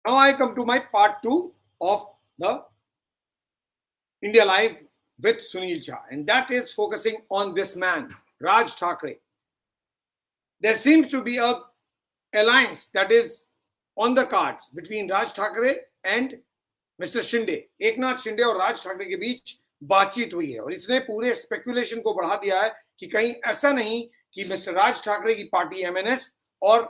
Now I come to my part 2 of the India Live with Sunil Jha, and that is focusing on this man, Raj Thackeray. There seems to be a alliance that is on the cards between Raj Thackeray and mister Shinde. Eknath Shinde और राज ठाकरे के बीच बातचीत हुई है और इसने पूरे speculation को बढ़ा दिया है कि कहीं ऐसा नहीं कि मिस्टर राज ठाकरे की पार्टी एमएनएस और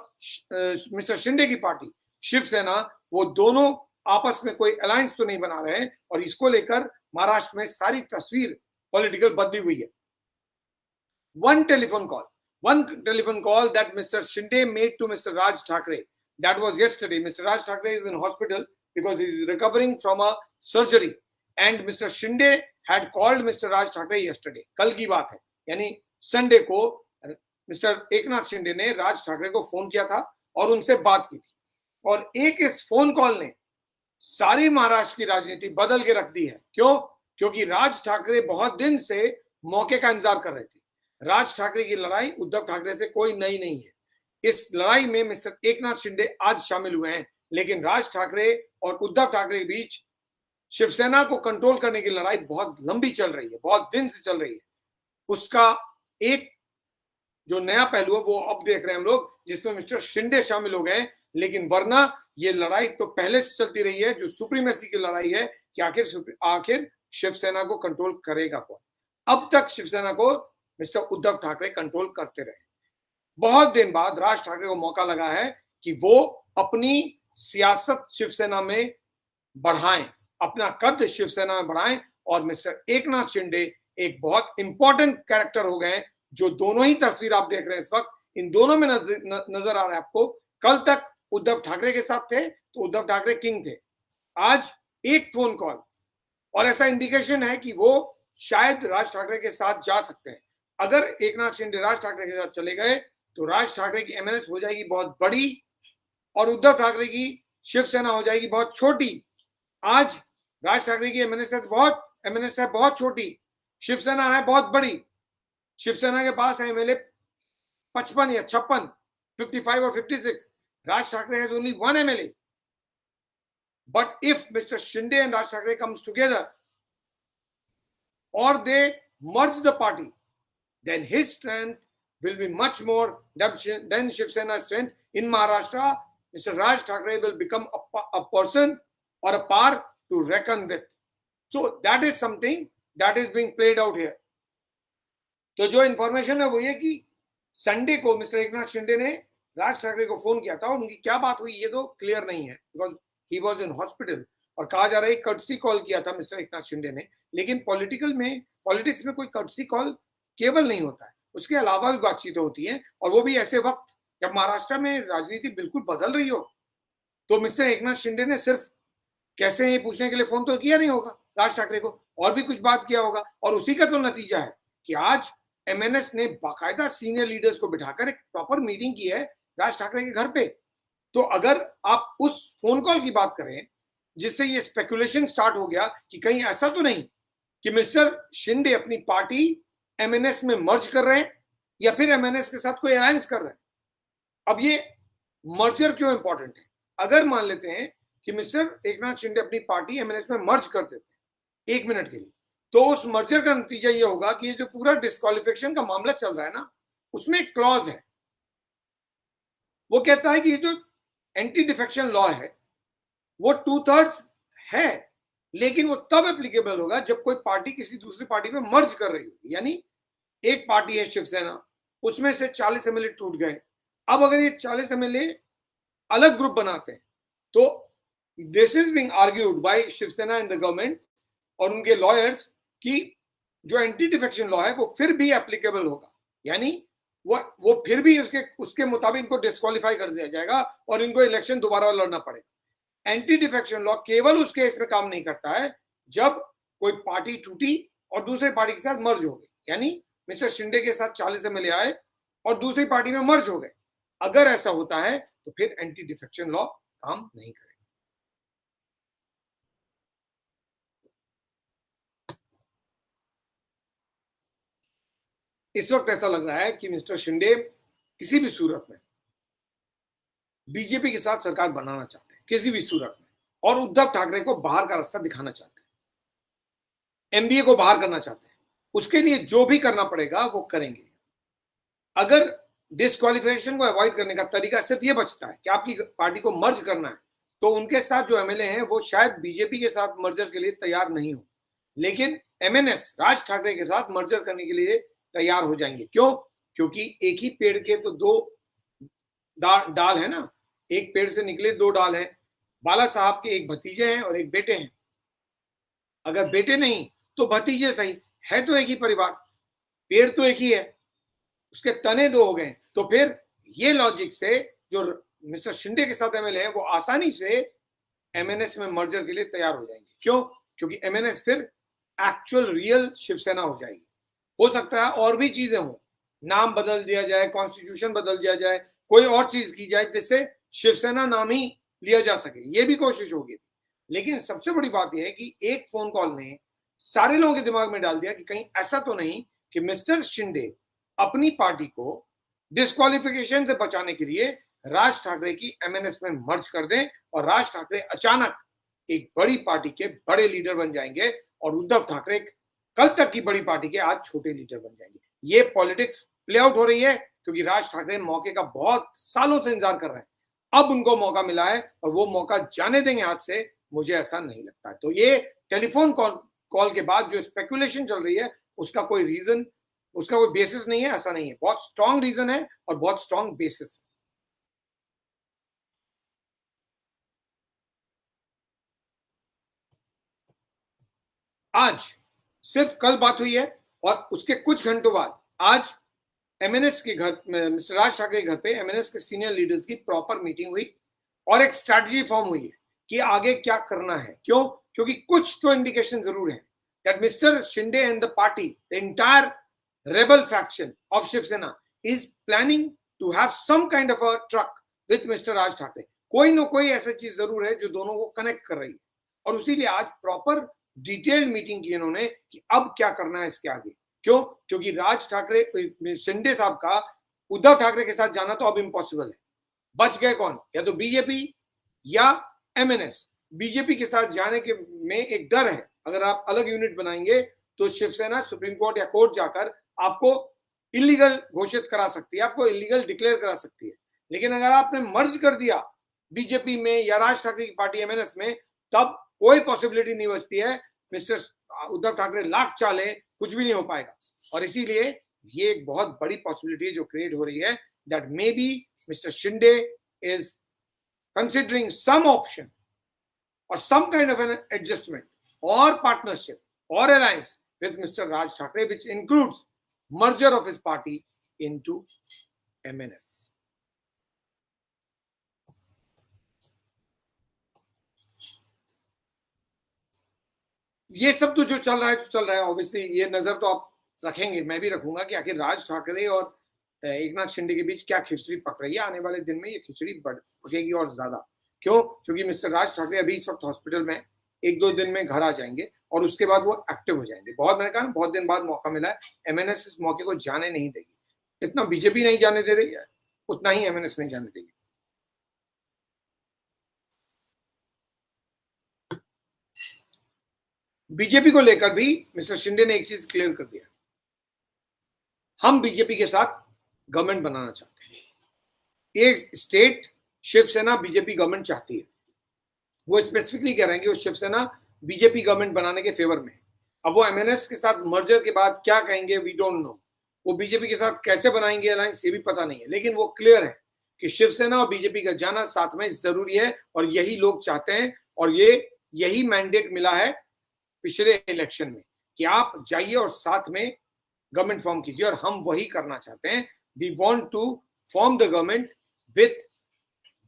मिस्टर शिंदे की पार्टी शिवसेना, वो दोनों आपस में कोई अलायंस तो नहीं बना रहे हैं. और इसको लेकर महाराष्ट्र में सारी तस्वीर पॉलिटिकल बदली हुई है. One telephone call that Mr. Shinde made to Mr. Raj Thackeray, that was yesterday. Mr. Raj Thackeray is in hospital because he is recovering from a surgery, and Mr. Shinde had called Mr. Raj Thackeray yesterday. कल की बात है, यानी Sunday को mister Eknath Shinde ने राज ठाकरे को phone किया था और उनसे बात की थी. और एक इस फोन कॉल ने सारी महाराष्ट्र की राजनीति बदल के रख दी है. क्यों? क्योंकि राज ठाकरे बहुत दिन से मौके का इंतजार कर रहे थे. राज ठाकरे की लड़ाई उद्धव ठाकरे से कोई नई नहीं है. इस लड़ाई में मिस्टर एकनाथ शिंदे आज शामिल हुए हैं, लेकिन राज ठाकरे और उद्धव ठाकरे के बीच शिवसेना को कंट्रोल करने की लड़ाई बहुत लंबी चल रही है, बहुत दिन से चल रही है. उसका एक जो नया पहलू है वो अब देख रहे हैं हम लोग, जिसमें मिस्टर शिंदे शामिल हो गए. लेकिन वरना ये लड़ाई तो पहले से चलती रही है, जो सुप्रीमेसी की लड़ाई है कि आखिर शिवसेना को कंट्रोल करेगा कौन. अब तक शिवसेना को मिस्टर उद्धव ठाकरे कंट्रोल करते रहे. बहुत दिन बाद राज ठाकरे को मौका लगा है कि वो अपनी सियासत शिवसेना में बढ़ाएं, अपना कद शिवसेना में बढ़ाएं. और मिस्टर एकनाथ शिंदे एक बहुत इंपॉर्टेंट कैरेक्टर हो गए, जो दोनों ही तस्वीर आप देख रहे हैं इस वक्त, इन दोनों में नजर आ रहा है आपको. कल तक उद्धव ठाकरे के साथ थे तो उद्धव ठाकरे किंग थे. आज एक फोन कॉल और ऐसा इंडिकेशन है कि वो शायद राज ठाकरे के साथ जा सकते हैं. अगर एकनाथ शिंदे राज ठाकरे के साथ चले गए तो राज ठाकरे की एमएनएस हो जाएगी बहुत बड़ी और उद्धव ठाकरे की शिवसेना हो जाएगी बहुत छोटी. आज राज ठाकरे की एमएनएस है बहुत छोटी, शिवसेना है बहुत बड़ी. शिवसेना के पास है एमएलए 55 या 56, 55 और 56. Raj Thackeray has only one MLA. But if Mr. Shinde and Raj Thackeray comes together, or they merge the party, then his strength will be much more than Shiv Sena's strength. In Maharashtra, Mr. Raj Thackeray will become a person or a power to reckon with. So that is something that is being played out here. तो जो information है वो ये कि Sunday को mister Eknath Shinde ने राज ठाकरे को phone किया था और उनकी क्या बात हुई ये तो क्लियर नहीं है, because he was in hospital. और कहा जा रहा है कर्टसी कॉल किया था मिस्टर एकनाथ शिंदे ने. लेकिन पॉलिटिक्स में कोई कर्टसी कॉल केवल नहीं होता है, उसके अलावा भी बातचीत होती है. और वो भी ऐसे वक्त जब महाराष्ट्र में राजनीति बिल्कुल बदल रही हो. तो मिस्टर एकनाथ शिंदे ने सिर्फ कैसे ये पूछने के लिए फोन तो किया नहीं होगा राज ठाकरे को, और भी कुछ बात किया होगा. और उसी का तो नतीजा है कि आज एमएनएस ने बाकायदा सीनियर लीडर्स को बिठाकर एक प्रॉपर मीटिंग की है राज ठाकरे के घर पे. तो अगर आप उस फोन कॉल की बात करें जिससे ये स्पेकुलेशन स्टार्ट हो गया कि कहीं ऐसा तो नहीं कि मिस्टर शिंदे अपनी पार्टी एमएनएस में मर्ज कर रहे हैं या फिर एमएनएस के साथ कोई अलायंस कर रहे हैं. अब ये मर्जर क्यों इंपॉर्टेंट है? अगर मान लेते हैं कि मिस्टर एकनाथ शिंदे अपनी पार्टी एमएनएस में मर्ज कर देते हैं 1 मिनट के लिए, तो उस मर्जर का नतीजा ये होगा कि ये जो पूरा डिस्क्वालिफिकेशन का मामला चल रहा है ना, उसमें एक क्लॉज है. वो कहता है कि ये जो एंटी डिफेक्शन लॉ है वो 2/3 है, लेकिन वो तब एप्लीकेबल होगा जब कोई पार्टी किसी दूसरी पार्टी में मर्ज कर रही हो. यानी एक पार्टी है शिवसेना, उसमें से 40 एमएलए टूट गए. अब अगर ये 40 एमएलए अलग ग्रुप बनाते हैं तो this is being argued by Shiv Sena and the government और उनके लॉयर्स कि जो एंटी डिफेक्शन लॉ है वो फिर भी एप्लीकेबल होगा. यानी वो फिर भी उसके मुताबिक इनको डिस्क्वालीफाई कर दिया जाएगा और इनको इलेक्शन दोबारा लड़ना पड़ेगा. एंटी डिफेक्शन लॉ केवल उस केस में काम नहीं करता है जब कोई पार्टी टूटी और दूसरी पार्टी के साथ मर्ज हो गई. यानी मिस्टर शिंदे के साथ 40 एमएलए आए और दूसरी पार्टी में मर्ज हो गए. अगर ऐसा होता है तो फिर एंटी डिफेक्शन लॉ काम नहीं करेगा. इस वक्त ऐसा लग रहा है कि मिस्टर शिंदे किसी भी सूरत में बीजेपी के साथ सरकार बनाना चाहते हैं किसी भी सूरत में, और उद्धव ठाकरे को बाहर का रास्ता दिखाना चाहते हैं, एनडीए को बाहर करना चाहते हैं। उसके लिए जो भी करना पड़ेगा वो करेंगे। अगर डिस्क्वालिफिकेशन को अवॉइड करने का तरीका सिर्फ ये बचता है कि आपकी पार्टी को मर्ज करना है, तो उनके साथ जो एमएलए हैं वो शायद बीजेपी के साथ मर्जर के लिए तैयार नहीं हो, लेकिन एमएनएस राज ठाकरे के साथ मर्जर करने के लिए तैयार हो जाएंगे। क्यों? क्योंकि एक ही पेड़ के तो दो डाल है ना, एक पेड़ से निकले दो डाल हैं। बाला साहब के एक भतीजे हैं और एक बेटे हैं। अगर बेटे नहीं तो भतीजे सही, है तो एक ही परिवार, पेड़ तो एक ही है, उसके तने दो हो गए। तो फिर ये लॉजिक से जो मिस्टर शिंदे के साथ एमएलए हैं वो आसानी से एमएनएस में मर्जर के लिए तैयार हो जाएंगे। क्यों? क्योंकि एमएनएस फिर एक्चुअल रियल शिवसेना हो जाएगी। हो सकता है और भी चीजें हों, नाम बदल दिया जाए, कॉन्स्टिट्यूशन बदल दिया जाए, कोई और चीज की जाए जिससे शिवसेना नाम ही लिया जा सके, ये भी कोशिश होगी। लेकिन सबसे बड़ी बात यह है कि एक फोन कॉल ने सारे लोगों के दिमाग में डाल दिया कि कहीं ऐसा तो नहीं कि मिस्टर शिंदे अपनी पार्टी को डिस्क्वालिफिकेशन से बचाने के लिए राज ठाकरे की एमएनएस में मर्ज कर दें और राज ठाकरे अचानक एक बड़ी पार्टी के बड़े लीडर बन जाएंगे और उद्धव ठाकरे कल तक की बड़ी पार्टी के आज छोटे लीडर बन जाएंगे। ये पॉलिटिक्स प्ले आउट हो रही है क्योंकि राज ठाकरे मौके का बहुत सालों से इंतजार कर रहे हैं। अब उनको मौका मिला है और वो मौका जाने देंगे हाथ से, मुझे ऐसा नहीं लगता है। तो ये टेलीफोन कॉल के बाद जो स्पेकुलेशन चल रही है उसका कोई रीजन, उसका कोई बेसिस नहीं है, ऐसा नहीं है। बहुत स्ट्रांग रीजन है और बहुत स्ट्रांग बेसिस है। आज सिर्फ कल बात हुई है और उसके कुछ घंटों बाद आज एमएनएस के घर में, मिस्टर राज ठाकरे के घर पे एमएनएस के सीनियर लीडर्स की प्रॉपर मीटिंग हुई और एक स्ट्रैटेजी फॉर्म हुई है कि आगे क्या करना है। क्यों? क्योंकि कुछ तो इंडिकेशन जरूर है that Mister Shinde and the party, the entire rebel faction of Shiv Sena is planning to have some kind of a truce with Mister Raj Thackeray. कोई ना कोई ऐसी चीज जरूर है जो दोनों को कनेक्ट कर रही है और उसीलिए आज प्रॉपर डिटेल्ड मीटिंग की इन्होंने कि अब क्या करना है इसके आगे। क्यों? क्योंकि राज ठाकरे, शिंदे साहब का उद्धव ठाकरे के साथ जाना तो अब इम्पॉसिबल है। बच गए कौन? या तो बीजेपी या एमएनएस। बीजेपी के साथ जाने के में एक डर है, अगर आप अलग यूनिट बनाएंगे तो शिवसेना सुप्रीम कोर्ट या कोर्ट जाकर आपको इलीगल घोषित करा सकती है, आपको इलीगल डिक्लेयर करा सकती है। लेकिन अगर आपने मर्ज कर दिया बीजेपी में या राज ठाकरे की पार्टी एमएनएस में, तब कोई पॉसिबिलिटी नहीं बचती है। मिस्टर उद्धव ठाकरे लाख चाले, कुछ भी नहीं हो पाएगा। और इसीलिए ये एक बहुत बड़ी पॉसिबिलिटी जो क्रिएट हो रही है that may be mister Shinde is considering some option or some kind of an adjustment or partnership or alliance with Mr. Raj Thakre, which includes merger of his party into MNS. ये सब तो जो चल रहा है ऑब्वियसली ये नजर तो आप रखेंगे, मैं भी रखूंगा कि आखिर राज ठाकरे और एकनाथ शिंदे के बीच क्या खिचड़ी पक रही है। आने वाले दिन में ये खिचड़ी पकेगी और ज्यादा। क्यों? क्योंकि मिस्टर राज ठाकरे अभी इस वक्त हॉस्पिटल में, एक दो दिन में घर आ जाएंगे और उसके बाद वो एक्टिव हो जाएंगे। मैंने कहा बहुत दिन बाद मौका मिला है, एमएनएस इस मौके को जाने नहीं देगी। इतना बीजेपी नहीं जाने दे रही है, उतना ही एमएनएस नहीं जाने देगी। बीजेपी को लेकर भी मिस्टर शिंदे ने एक चीज क्लियर कर दिया, हम बीजेपी के साथ गवर्नमेंट बनाना चाहते हैं। एक स्टेट शिवसेना बीजेपी गवर्नमेंट चाहती है। वो स्पेसिफिकली कह रहे हैं कि वो शिवसेना बीजेपी गवर्नमेंट बनाने के फेवर में। अब वो एमएनएस के साथ मर्जर के बाद क्या कहेंगे वी डोंट नो, वो बीजेपी के साथ कैसे बनाएंगे अलायंस ये भी पता नहीं है। लेकिन वो क्लियर है कि शिवसेना और बीजेपी का जाना साथ में जरूरी है और यही लोग चाहते हैं और यही मैंडेट मिला है पिछले इलेक्शन में कि आप जाइए और साथ में गवर्नमेंट फॉर्म कीजिए, और हम वही करना चाहते हैं। We want to form the government with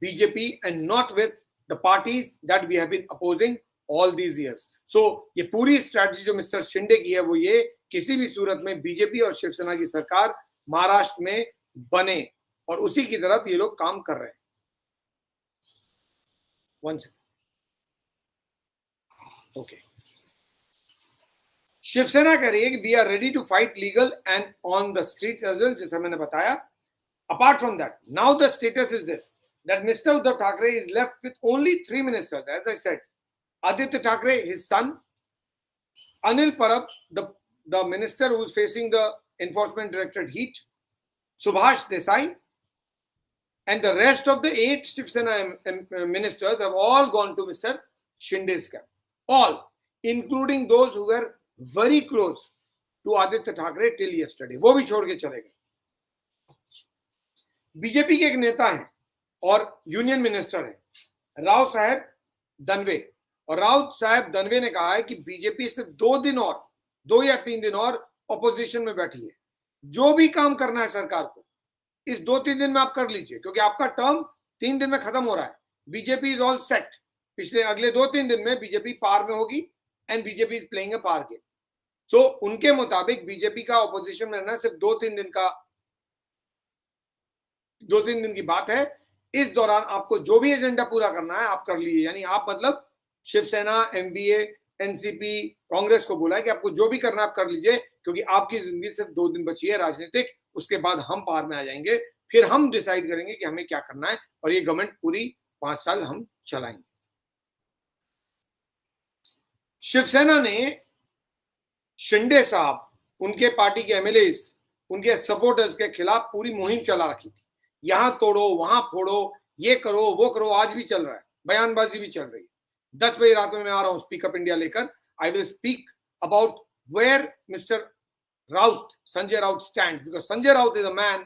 BJP and not with the parties that we have been opposing all these years. So ये पूरी स्ट्रैटेजी जो मिस्टर शिंदे की है वो ये किसी भी सूरत में बीजेपी और शिवसेना की सरकार महाराष्ट्र में बने, और उसी की तरफ ये लोग काम कर रहे हैं। One second, okay. शिवसेना कह रही है कि we are ready to fight legal and on the street as well, जैसा मैंने बताया। Apart from that now the status is this, that Mr. Uddhav Thackeray is left with only 3 ministers. As I said, Aditya Thackeray, his son, Anil Parab, the minister who is facing the enforcement directorate heat, Subhash Desai, and the rest of the 8 Shiv Sena ministers have all gone to Mr. Shinde's camp. All, including those who were very close to Aditya Thackeray till yesterday. वो भी छोड़ के चले गए. BJP के एक नेता हैं और यूनियन मिनिस्टर हैं राव साहब दनवे, और राव साहब दनवे ने कहा है कि बीजेपी सिर्फ 2 या 3 दिन और ऑपोजिशन में बैठी है. जो भी काम करना है सरकार को इस 2-3 दिन में आप कर लीजिए, क्योंकि आपका टर्म 3 दिन में खत्म हो रहा है. BJP is all set. पिछले अगले 2-3 दिन में बीजेपी पार में होगी and BJP is playing a power game. So उनके मुताबिक बीजेपी का ऑपोजिशन में रहना सिर्फ 2-3 दिन की बात है. इस दौरान आपको जो भी एजेंडा पूरा करना है आप कर लीजिए. यानी आप मतलब शिवसेना, एमवीए, एनसीपी, कांग्रेस को बोला है कि आपको जो भी करना है आप कर लीजिए, क्योंकि आपकी जिंदगी सिर्फ 2 दिन बची है राजनीतिक. उसके बाद हम पार में आ जाएंगे, फिर हम डिसाइड करेंगे कि हमें क्या करना है, और ये गवर्नमेंट पूरी 5 साल हम चलाएंगे. शिवसेना ने शिंदे साहब, उनके पार्टी के एमएलए, उनके सपोर्टर्स के खिलाफ पूरी मुहिम चला रखी थी. यहां तोड़ो, वहां फोड़ो, ये करो, वो करो. आज भी चल रहा है, बयानबाजी भी चल रही है. 10 बजे रात में मैं आ रहा हूं स्पीकअप इंडिया लेकर. I will speak about where mister Raut, Sanjay Raut stands, because Sanjay Raut is a man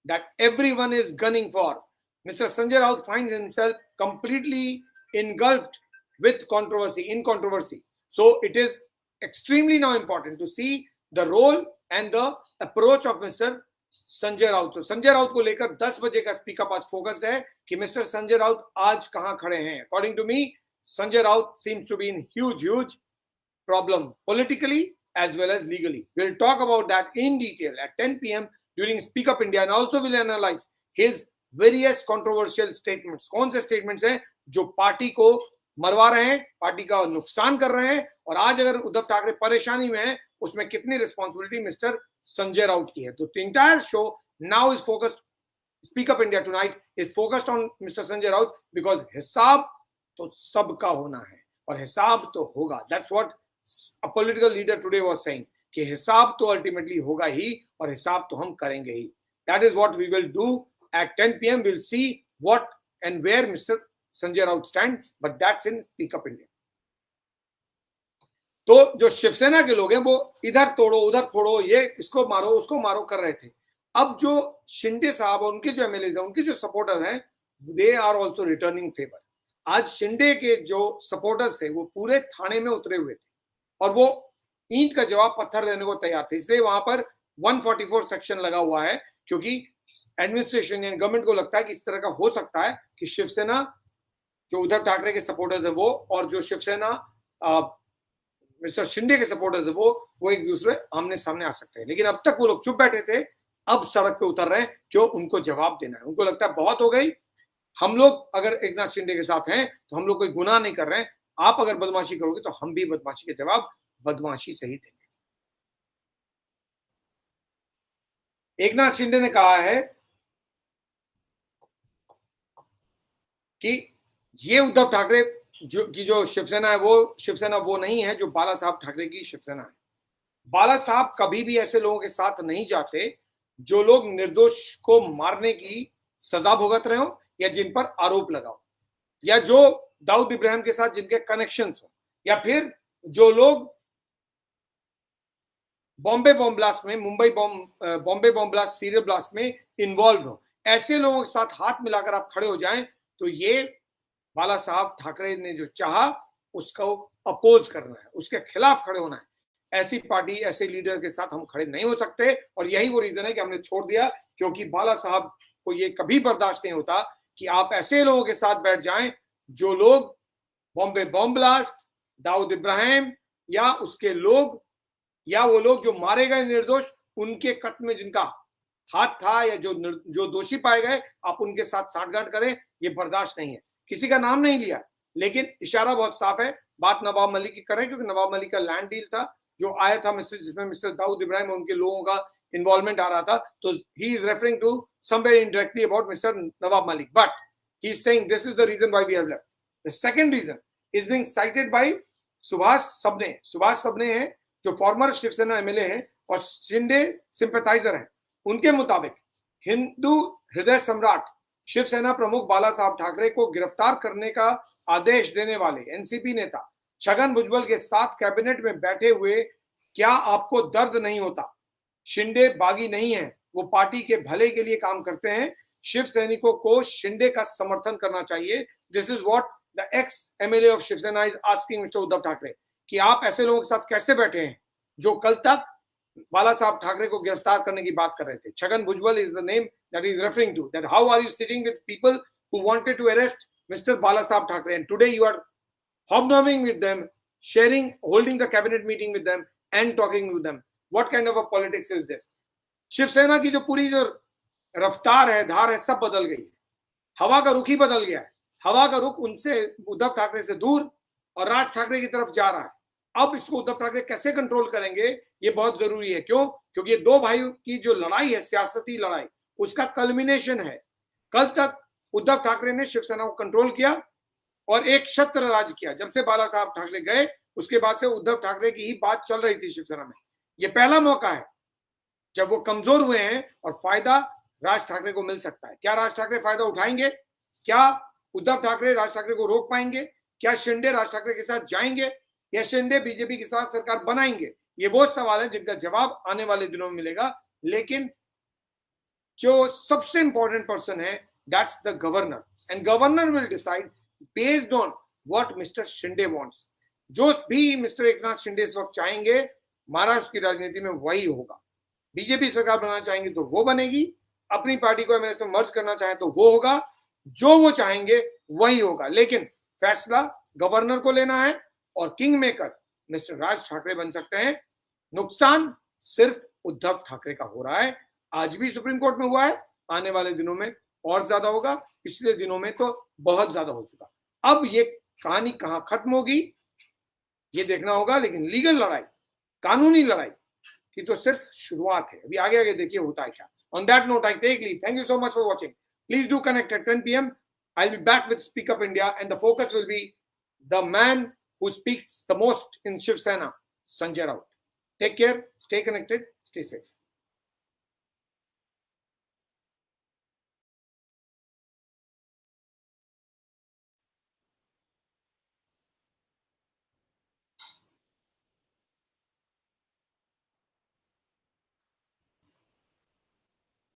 that everyone is gunning for. Mr. Sanjay Raut finds himself completely engulfed with controversy. So it is extremely now important to see the role and the approach of Mr. Sanjay Raut. So Sanjay Raut को लेकर 10 बजे का speak up आज focused है कि mister Sanjay Raut आज कहां खड़े हैं. According to me, Sanjay Raut seems to be in huge problem politically as well as legally. We'll talk about that in detail at 10 p.m. during Speak Up India, and also we'll analyze his various controversial statements. कौन से statements हैं जो party को मरवा रहे हैं, party का नुकसान कर रहे हैं, और आज अगर उद्धव ठाकरे परेशानी में है उसमें कितनी रिस्पॉन्सिबिलिटी मिस्टर संजय राउत की है. तो the entire show now is focused, Speak Up India tonight is focused on Mr. Sanjay Raut, because हिसाब तो सबका होना है और हिसाब तो होगा. That's what a political leader today was saying, कि हिसाब तो ultimately होगा ही और हिसाब तो हम करेंगे ही. That is what we will do at 10 p.m. We'll see what and where Mr. Sanjay Raut stands, but that's in Speak Up India. तो जो शिवसेना के लोग हैं वो इधर तोड़ो, उधर फोड़ो, ये इसको मारो, उसको मारो कर रहे थे. अब जो शिंदे साहब और उनके जो एमएलए हैं, उनके जो सपोर्टर्स हैं, they are also returning favour. आज शिंदे के जो सपोर्टर्स थे वो पूरे थाने में उतरे हुए थे और वो ईंट का जवाब पत्थर देने को तैयार थे. इसलिए वहां पर 144 सेक्शन लगा हुआ है, क्योंकि एडमिनिस्ट्रेशन या गवर्नमेंट को लगता है कि इस तरह का हो सकता है कि शिवसेना जो उद्धव ठाकरे के सपोर्टर्स है वो और जो शिवसेना मिस्टर शिंदे के सपोर्टर्स है वो एक दूसरे आमने सामने आ सकते हैं. लेकिन अब तक वो लोग चुप बैठे थे, अब सड़क पे उतर रहे हैं. क्यों? उनको जवाब देना है. उनको लगता है बहुत हो गई, हम लोग अगर एकनाथ शिंदे के साथ हैं तो हम लोग कोई गुनाह नहीं कर रहे हैं. आप अगर बदमाशी करोगे तो हम भी बदमाशी के जवाब बदमाशी से ही देंगे. एकनाथ शिंदे ने कहा है कि ये उद्धव ठाकरे जो शिवसेना है वो शिवसेना वो नहीं है जो बाला साहब ठाकरे की शिवसेना है. बाला साहब कभी भी ऐसे लोगों के साथ नहीं जाते जो लोग निर्दोष को मारने की सजा भुगत रहे हो या जिन पर आरोप लगाओ, या जो दाऊद इब्राहिम के साथ जिनके कनेक्शंस हो, या फिर जो लोग बॉम्बे बॉम्ब ब्लास्ट में, Bombay bomb blast, serial blast में इन्वॉल्व हो. ऐसे लोगों के साथ हाथ मिलाकर आप खड़े हो जाएं तो ये बाला साहब ठाकरे ने जो चाहा उसको अपोज करना है, उसके खिलाफ खड़े होना है. ऐसी पार्टी, ऐसे लीडर के साथ हम खड़े नहीं हो सकते और यही वो रीजन है कि हमने छोड़ दिया, क्योंकि बाला साहब को ये कभी बर्दाश्त नहीं होता कि आप ऐसे लोगों के साथ बैठ जाएं जो लोग बॉम्बे बॉम्ब ब्लास्ट, दाऊद इब्राहिम या उसके लोग या वो लोग जो मारे गए निर्दोष, उनके कत्ल में जिनका हाथ था या जो दोषी पाए गए, आप उनके साथ साठगांठ करें, ये बर्दाश्त नहीं है. किसी का नाम नहीं लिया, लेकिन इशारा बहुत साफ है. बात नवाब मलिक की करें, क्योंकि नवाब मलिक का लैंड डील था जो आया था जिसमें मिस्टर दाऊद इब्राहिम और उनके लोगों का इन्वॉल्वमेंट आ रहा था. तो he is referring to somewhere indirectly about mister Nawab Malik. But he is saying this is the reason why we have left. The second reason is being cited by Subhash सबने हैं जो फॉर्मर शिवसेना एमएलए हैं और शिंदे सिंपैथाइजर हैं. उनके मुताबिक हिंदू हृदय सम्राट शिवसेना प्रमुख बाला साहब ठाकरे को गिरफ्तार करने का आदेश देने वाले एनसीपी नेता छगन भुजबल के साथ कैबिनेट में बैठे हुए क्या आपको दर्द नहीं होता? शिंदे बागी नहीं है, वो पार्टी के भले के लिए काम करते हैं. शिव सैनिकों को शिंदे का समर्थन करना चाहिए. This is what the ex MLA of Shiv Sena is asking mister Uddhav Thackeray कि आप ऐसे लोगों के साथ कैसे बैठे हैं जो कल तक बाला साहब ठाकरे को गिरफ्तार करने की बात कर रहे थे. Chhagan Bhujbal is the name that is referring to. That how are you sitting with people who wanted to arrest Mister Bala Saheb Thackeray and today you are hobnobbing with them, holding the cabinet meeting with them and talking with them. What kind of a politics is this? Shiv Sena की जो पूरी जो रफ्तार है, धार है, सब बदल गई है. हवा का रुख ही बदल गया है. हवा का रुख उनसे उद्धव ठाकरे से दूर और राज ठाकरे की तरफ जा रहा है. अब इसको उद्धव ठाकरे कैसे कंट्रोल करेंगे ये बहुत जरूरी है. क्यों? क्योंकि ये दो भाइयों की जो लड़ाई है, सियासती लड़ाई, उसका कल्मिनेशन है. कल तक उद्धव ठाकरे ने शिवसेना को कंट्रोल किया और एक छत्र राज किया. जब से बाला साहब ठाकरे गए उसके बाद से उद्धव ठाकरे की ही बात चल रही थी शिवसेना में. ये पहला मौका है जब वो कमजोर हुए हैं और फायदा राज ठाकरे को मिल सकता है. क्या राज ठाकरे फायदा उठाएंगे? क्या उद्धव ठाकरे राज ठाकरे को रोक पाएंगे? क्या शिंदे राज ठाकरे के साथ जाएंगे या शिंदे बीजेपी के साथ सरकार बनाएंगे? ये वो सवाल है जिनका जवाब आने वाले दिनों में मिलेगा. लेकिन जो सबसे इंपॉर्टेंट पर्सन है that's the governor, and governor will decide based on what Mr. Shinde wants. जो भी मिस्टर एकनाथ शिंदे इस वक्त चाहेंगे महाराष्ट्र की राजनीति में वही होगा. बीजेपी सरकार बनाना चाहेंगे तो वो बनेगी, अपनी पार्टी को एमएनएस में मर्ज करना चाहे तो वो होगा, जो वो चाहेंगे वही होगा. लेकिन फैसला गवर्नर को लेना है और king maker mister Raj Thackeray बन सकते हैं. नुकसान सिर्फ उद्धव ठाकरे का हो रहा है. आज भी सुप्रीम कोर्ट में हुआ है, आने वाले दिनों में और ज्यादा होगा. पिछले दिनों में तो बहुत ज्यादा हो चुका. अब ये कहानी कहां खत्म होगी ये देखना होगा. लेकिन लीगल लड़ाई, कानूनी लड़ाई की तो सिर्फ शुरुआत है. अभी आगे आगे देखिए होता है क्या. On that note I take leave. Thank you so much for watching. Please do connect at 10 PM. I will be back with speak up India and the focus will be the man who speaks the most in Shiv Sena, Sanjay Raut. Take care, stay connected, stay safe.